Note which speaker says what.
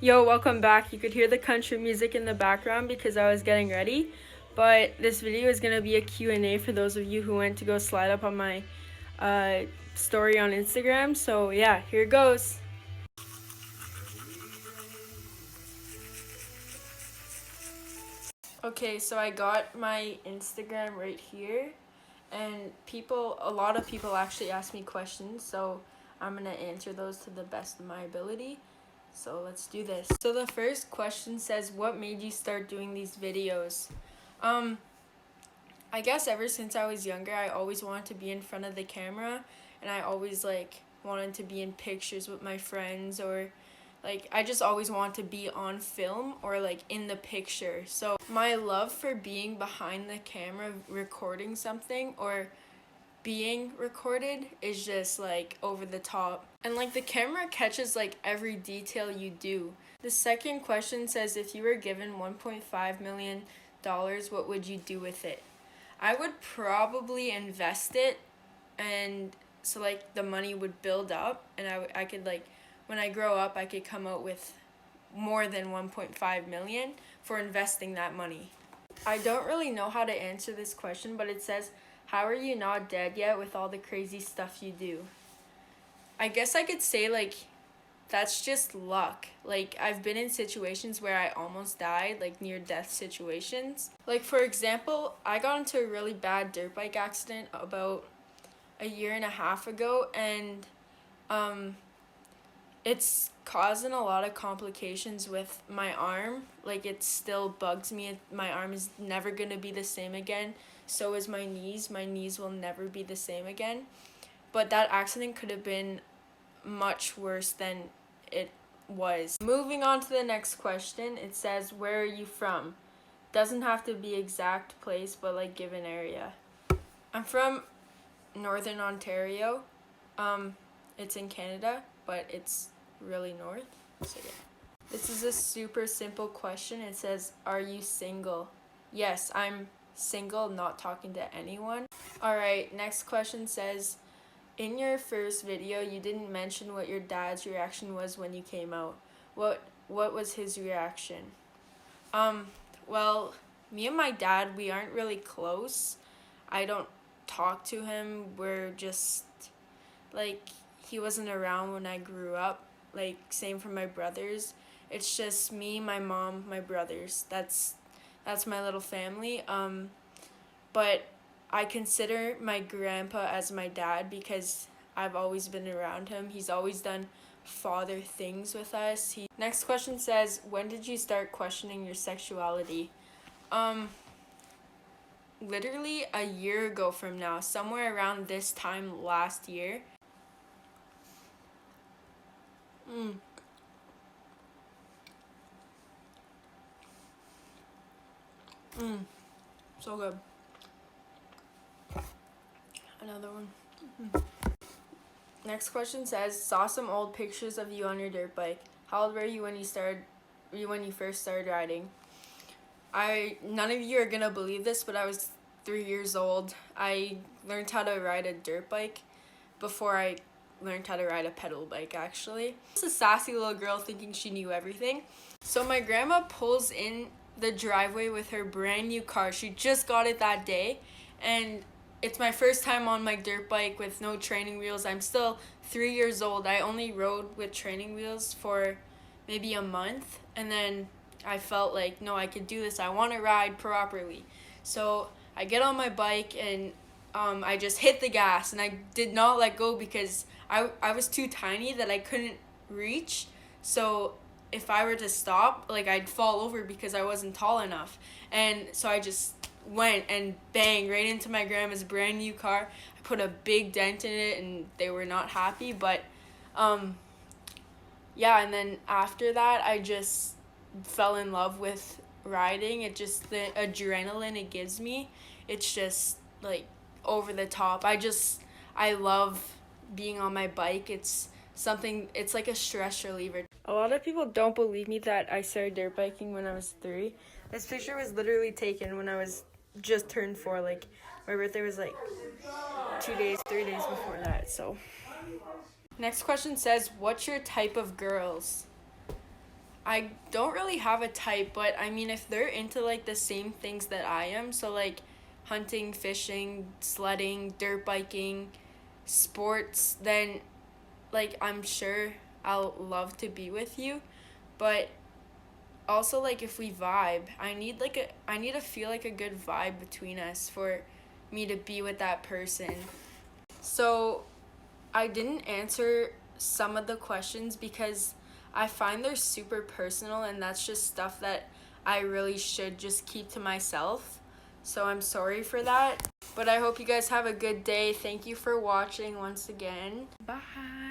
Speaker 1: Yo, welcome back. You could hear the country music in the background because I was getting ready, but this video is going to be a Q&A for those of you who went to go slide up on my story on Instagram. So yeah, here it goes. Okay, so I got my Instagram right here, and a lot of people actually ask me questions, so I'm going to answer those to the best of my ability. So let's do this. So the first question says, what made you start doing these videos? I guess ever since I was younger, I always wanted to be in front of the camera, and I always wanted to be in pictures with my friends, or I just always want to be on film or in the picture. So my love for being behind the camera recording something or being recorded is just over the top, and the camera catches every detail you do. The second question says, if you were given $1.5 million, what would you do with it? I would probably invest it, and so the money would build up, and I could when I grow up I could come out with more than 1.5 million for investing that money. I don't really know how to answer this question, but it says, how are you not dead yet with all the crazy stuff you do? I guess I could say that's just luck. I've been in situations where I almost died, near death situations. For example, I got into a really bad dirt bike accident about a year and a half ago, and it's causing a lot of complications with my arm. It still bugs me. My arm is never going to be the same again. So is my knees. My knees will never be the same again. But that accident could have been much worse than it was. Moving on to the next question, it says, where are you from? Doesn't have to be exact place, but give an area. I'm from Northern Ontario. It's in Canada, but it's really north. So yeah. This is a super simple question. It says, are you single? Yes, I'm single, not talking to anyone. Alright, next question says, in your first video, you didn't mention what your dad's reaction was when you came out. What was his reaction? Well, me and my dad, we aren't really close. I don't talk to him. We're just, he wasn't around when I grew up. Same for my brothers. It's just me, my mom, my brothers. That's my little family. But I consider my grandpa as my dad because I've always been around him. He's always done father things with us. Next question says, when did you start questioning your sexuality? Literally a year ago from now, somewhere around this time last year. So good. Another one. Next question says, saw some old pictures of you on your dirt bike. How old were you when you first started riding? None of you are gonna believe this, but I was 3 years old. I learned how to ride a dirt bike before I learned how to ride a pedal bike, actually. I was a sassy little girl thinking she knew everything. So my grandma pulls in the driveway with her brand new car. She just got it that day, and it's my first time on my dirt bike with no training wheels. I'm still 3 years old. I only rode with training wheels for maybe a month, and then I felt no, I could do this. I want to ride properly. So I get on my bike, and I just hit the gas, and I did not let go because I was too tiny that I couldn't reach. So if I were to stop, I'd fall over because I wasn't tall enough. And so I just went and bang right into my grandma's brand new car. I put a big dent in it, and they were not happy. But yeah, and then after that I just fell in love with riding. It just, the adrenaline it gives me, it's just over the top. I love being on my bike. It's like a stress reliever. A lot of people don't believe me that I started dirt biking when I was 3. This picture was literally taken when I was just turned 4. My birthday was 3 days before that. So next question says, what's your type of girls? I don't really have a type, but I mean, if they're into like the same things that I am, so like hunting, fishing, sledding, dirt biking, sports, then like I'm sure I'll love to be with you. But also like if we vibe, I need to feel like a good vibe between us for me to be with that person. So I didn't answer some of the questions because I find they're super personal and that's just stuff that I really should just keep to myself. So I'm sorry for that. But I hope you guys have a good day. Thank you for watching once again. Bye.